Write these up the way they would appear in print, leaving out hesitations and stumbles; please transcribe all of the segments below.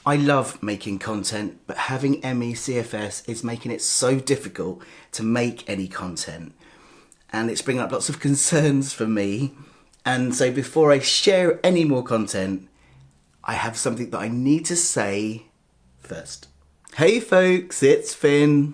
I love making content, but having ME CFS is making it so difficult to make any content. And it's bringing up lots of concerns for me. And so before I share any more content, I have something that I need to say first. Hey folks, it's Finn.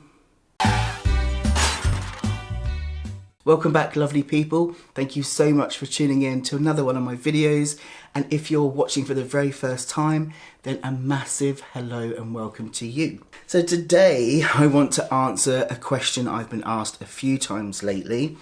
Welcome back, lovely people. Thank you so much for tuning in to another one of my videos. And if you're watching for the very first time, then a massive hello and welcome to you. So today I want to answer a question I've been asked a few times lately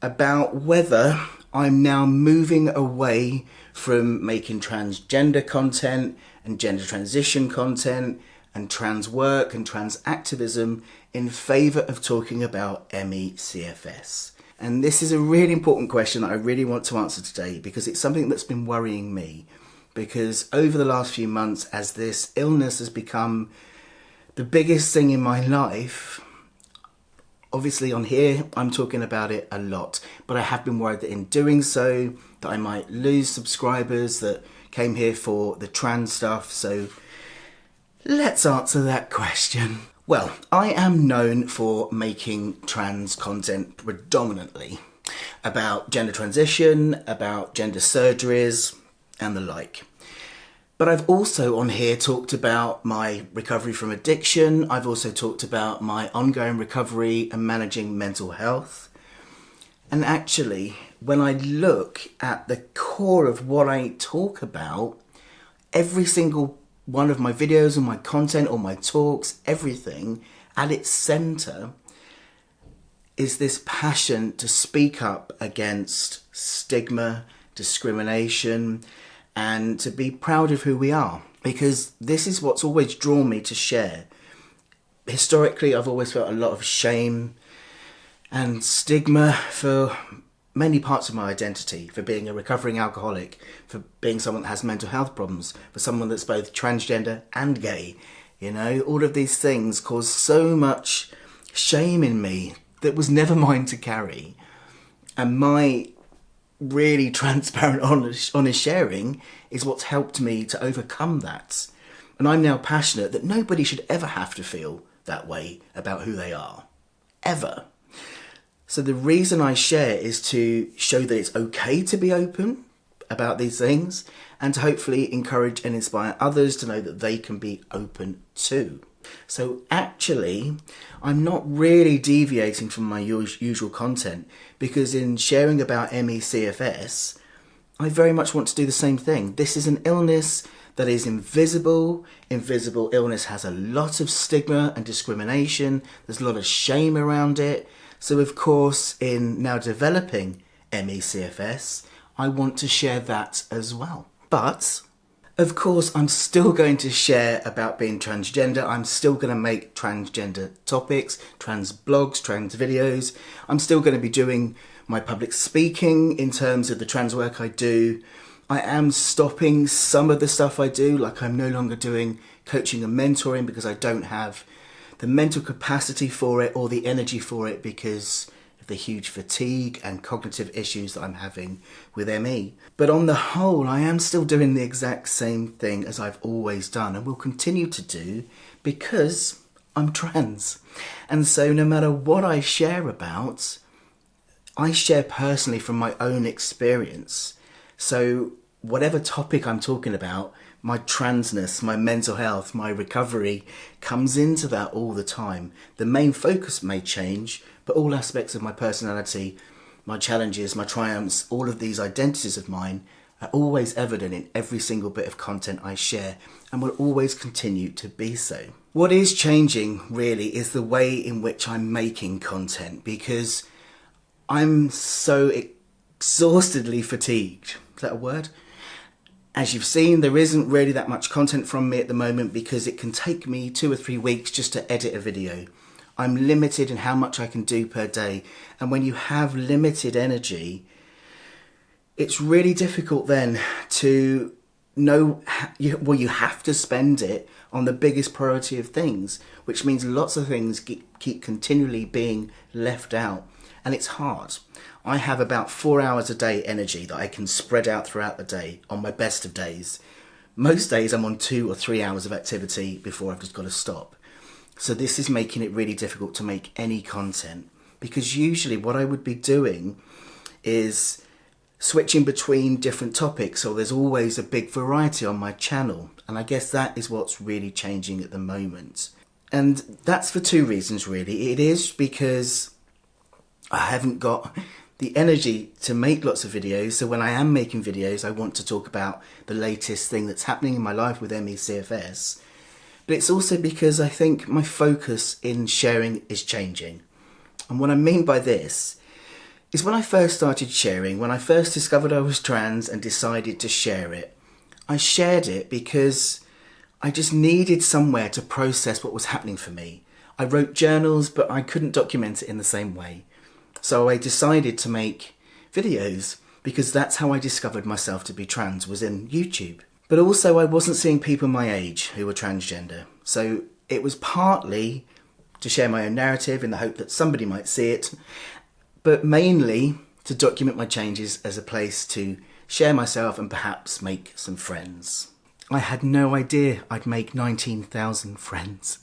about whether I'm now moving away from making transgender content and gender transition content and trans work and trans activism in favour of talking about ME CFS. And this is a really important question that I really want to answer today because it's something that's been worrying me. Because over the last few months, as this illness has become the biggest thing in my life, obviously on here I'm talking about it a lot, but I have been worried that in doing so that I might lose subscribers that came here for the trans stuff. So let's answer that question. Well, I am known for making trans content predominantly about gender transition, about gender surgeries and the like. But I've also on here talked about my recovery from addiction. I've also talked about my ongoing recovery and managing mental health. And actually, when I look at the core of what I talk about, every single one of my videos and my content or my talks, everything at its centre is this passion to speak up against stigma, discrimination, and to be proud of who we are. Because this is what's always drawn me to share. Historically, I've always felt a lot of shame and stigma for many parts of my identity, for being a recovering alcoholic, for being someone that has mental health problems, for someone that's both transgender and gay. You know, all of these things cause so much shame in me that was never mine to carry. And my really transparent, honest sharing is what's helped me to overcome that. And I'm now passionate that nobody should ever have to feel that way about who they are. Ever. So the reason I share is to show that it's okay to be open about these things and to hopefully encourage and inspire others to know that they can be open too. So actually, I'm not really deviating from my usual content because in sharing about ME CFS, I very much want to do the same thing. This is an illness that is invisible. Invisible illness has a lot of stigma and discrimination. There's a lot of shame around it. So of course, in now developing ME CFS, I want to share that as well. But of course, I'm still going to share about being transgender. I'm still going to make transgender topics, trans blogs, trans videos. I'm still going to be doing my public speaking in terms of the trans work I do. I am stopping some of the stuff I do, like I'm no longer doing coaching and mentoring because I don't have the mental capacity for it or the energy for it because of the huge fatigue and cognitive issues that I'm having with ME. But on the whole, I am still doing the exact same thing as I've always done and will continue to do because I'm trans. And so no matter what I share about, I share personally from my own experience. So whatever topic I'm talking about, my transness, my mental health, my recovery comes into that all the time. The main focus may change, but all aspects of my personality, my challenges, my triumphs, all of these identities of mine are always evident in every single bit of content I share and will always continue to be so. What is changing really is the way in which I'm making content because I'm so exhaustedly fatigued. Is that a word? As you've seen, there isn't really that much content from me at the moment because it can take me 2 or 3 weeks just to edit a video. I'm limited in how much I can do per day. And when you have limited energy, it's really difficult then to know, you have to spend it on the biggest priority of things, which means lots of things keep continually being left out. And it's hard. I have about 4 hours a day energy that I can spread out throughout the day on my best of days. Most days I'm on 2 or 3 hours of activity before I've just got to stop. So this is making it really difficult to make any content, because usually what I would be doing is switching between different topics, so there's always a big variety on my channel, and I guess that is what's really changing at the moment. And that's for 2 reasons really. It is because I haven't got the energy to make lots of videos, so when I am making videos I want to talk about the latest thing that's happening in my life with CFS. But it's also because I think my focus in sharing is changing. And what I mean by this is when I first started sharing, when I first discovered I was trans and decided to share it, I shared it because I just needed somewhere to process what was happening for me. I wrote journals, but I couldn't document it in the same way. So I decided to make videos because that's how I discovered myself to be trans, was in YouTube. But also I wasn't seeing people my age who were transgender. So it was partly to share my own narrative in the hope that somebody might see it, but mainly to document my changes as a place to share myself and perhaps make some friends. I had no idea I'd make 19,000 friends.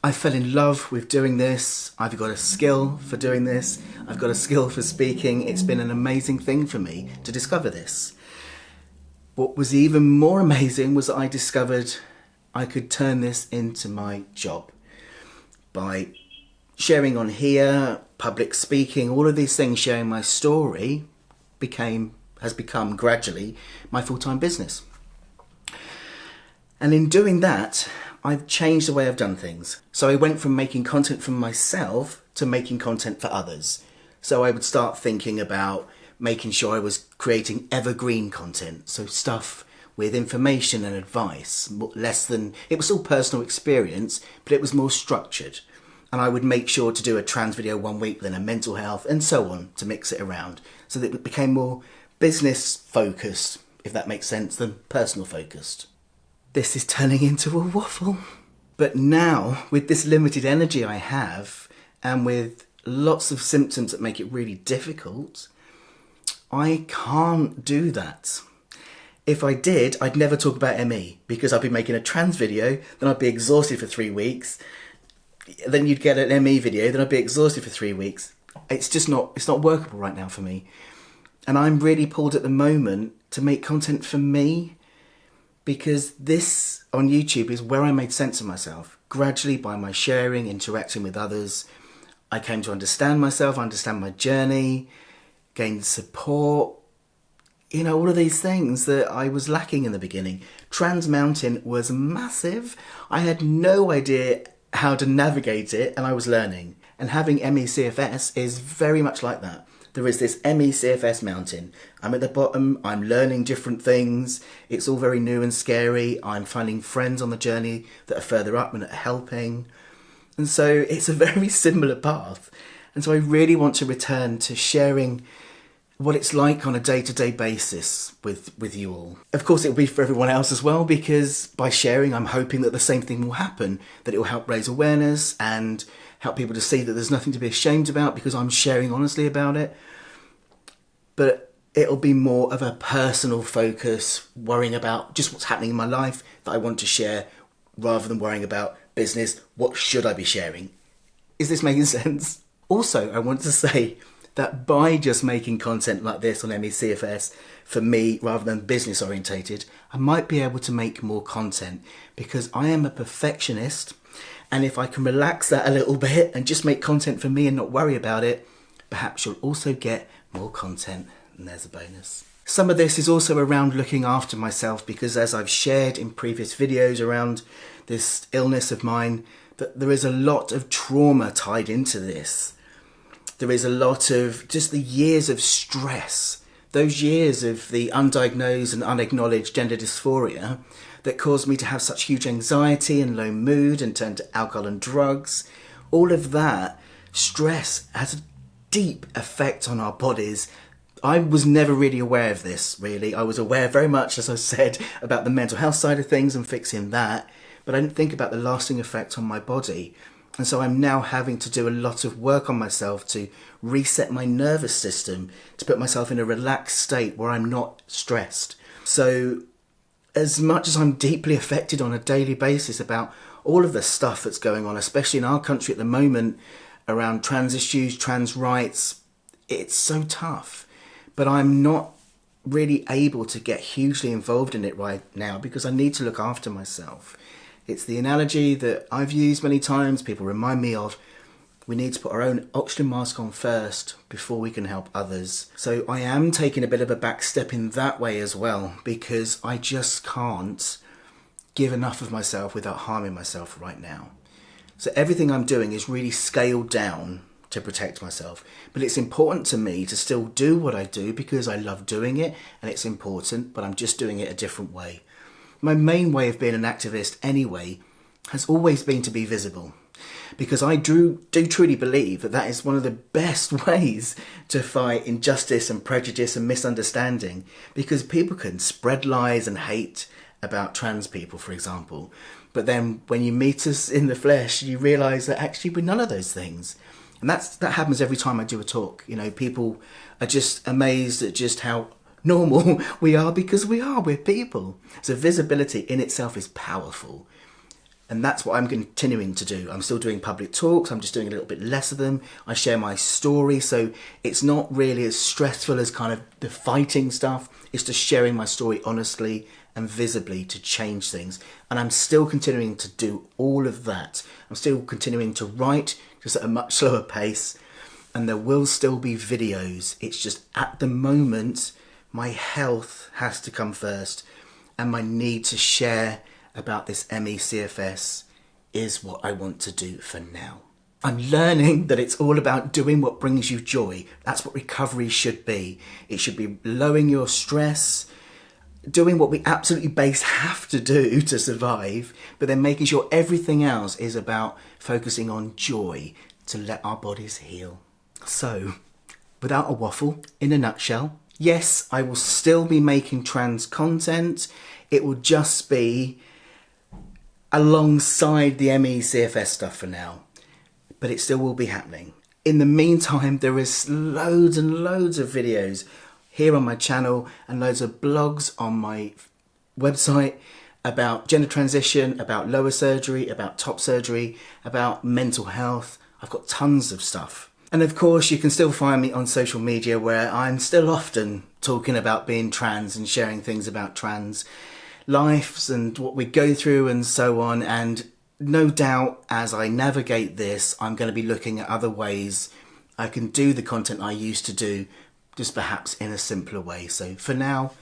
I fell in love with doing this. I've got a skill for doing this. I've got a skill for speaking. It's been an amazing thing for me to discover this. What was even more amazing was that I discovered I could turn this into my job by sharing on here, public speaking, all of these things, sharing my story has become gradually my full-time business. And in doing that, I've changed the way I've done things. So I went from making content for myself to making content for others. So I would start thinking about making sure I was creating evergreen content. So stuff with information and advice, it was still personal experience, but it was more structured. And I would make sure to do a trans video one week, then a mental health, and so on, to mix it around. So that it became more business focused, if that makes sense, than personal focused. This is turning into a waffle. But now, with this limited energy I have, and with lots of symptoms that make it really difficult, I can't do that. If I did, I'd never talk about ME, because I'd be making a trans video, then I'd be exhausted for 3 weeks, then you'd get an ME video, then I'd be exhausted for 3 weeks. It's not workable right now for me. And I'm really pulled at the moment to make content for me, because this on YouTube is where I made sense of myself. Gradually, by my sharing, interacting with others, I came to understand myself, understand my journey, gained support, all of these things that I was lacking in the beginning. Trans Mountain was massive. I had no idea how to navigate it, and I was learning. And having CFS is very much like that. There is this CFS mountain. I'm at the bottom, I'm learning different things. It's all very new and scary. I'm finding friends on the journey that are further up and are helping. And so it's a very similar path. And so I really want to return to sharing what it's like on a day-to-day basis with you all. Of course, it'll be for everyone else as well, because by sharing, I'm hoping that the same thing will happen, that it will help raise awareness and help people to see that there's nothing to be ashamed about because I'm sharing honestly about it. But it'll be more of a personal focus, worrying about just what's happening in my life that I want to share, rather than worrying about business. What should I be sharing? Is this making sense? Also, I want to say that by just making content like this on CFS for me, rather than business orientated, I might be able to make more content, because I am a perfectionist. And if I can relax that a little bit and just make content for me and not worry about it, perhaps you'll also get more content, and there's a bonus. Some of this is also around looking after myself, because as I've shared in previous videos around this illness of mine, that there is a lot of trauma tied into this. There is a lot of just the years of stress, those years of the undiagnosed and unacknowledged gender dysphoria that caused me to have such huge anxiety and low mood and turn to alcohol and drugs. All of that stress has a deep effect on our bodies. I was never really aware of this, really. I was aware very much, as I said, about the mental health side of things and fixing that, but I didn't think about the lasting effect on my body. And so I'm now having to do a lot of work on myself to reset my nervous system, to put myself in a relaxed state where I'm not stressed. So as much as I'm deeply affected on a daily basis about all of the stuff that's going on, especially in our country at the moment, around trans issues, trans rights, it's so tough. But I'm not really able to get hugely involved in it right now because I need to look after myself. It's the analogy that I've used many times, people remind me of. We need to put our own oxygen mask on first before we can help others. So I am taking a bit of a back step in that way as well, because I just can't give enough of myself without harming myself right now. So everything I'm doing is really scaled down to protect myself. But it's important to me to still do what I do because I love doing it and it's important, but I'm just doing it a different way. My main way of being an activist anyway has always been to be visible. Because I do truly believe that that is one of the best ways to fight injustice and prejudice and misunderstanding, because people can spread lies and hate about trans people, for example. But then when you meet us in the flesh, you realise that actually we're none of those things. And that happens every time I do a talk. You know, people are just amazed at just how normal we are because we're people. So visibility in itself is powerful. And that's what I'm continuing to do. I'm still doing public talks. I'm just doing a little bit less of them. I share my story. So it's not really as stressful as kind of the fighting stuff. It's just sharing my story honestly and visibly to change things. And I'm still continuing to do all of that. I'm still continuing to write, just at a much slower pace. And there will still be videos. It's just at the moment, my health has to come first. And my need to share about this CFS is what I want to do for now. I'm learning that it's all about doing what brings you joy. That's what recovery should be. It should be lowering your stress, doing what we absolutely base have to do to survive, but then making sure everything else is about focusing on joy to let our bodies heal. So, without a waffle, in a nutshell, yes, I will still be making trans content. It will just be alongside the CFS stuff for now, but it still will be happening. In the meantime, there is loads and loads of videos here on my channel and loads of blogs on my website about gender transition, about lower surgery, about top surgery, about mental health. I've got tons of stuff. And of course, you can still find me on social media where I'm still often talking about being trans and sharing things about trans lives and what we go through and so on. And no doubt as I navigate this, I'm going to be looking at other ways I can do the content I used to do, just perhaps in a simpler way. So for now,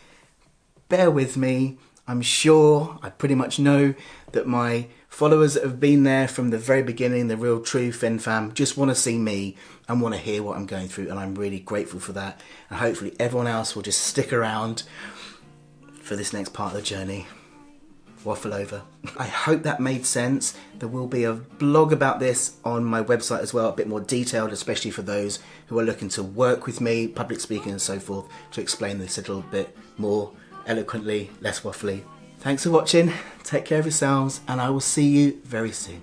bear with me. I'm sure, I pretty much know that my followers that have been there from the very beginning, the real true Finn fam, just want to see me and want to hear what I'm going through. And I'm really grateful for that. And hopefully everyone else will just stick around for this next part of the journey. Waffle over. I hope that made sense. There will be a blog about this on my website as well, a bit more detailed, especially for those who are looking to work with me, public speaking and so forth, to explain this a little bit more eloquently, less waffly. Thanks for watching, take care of yourselves, and I will see you very soon.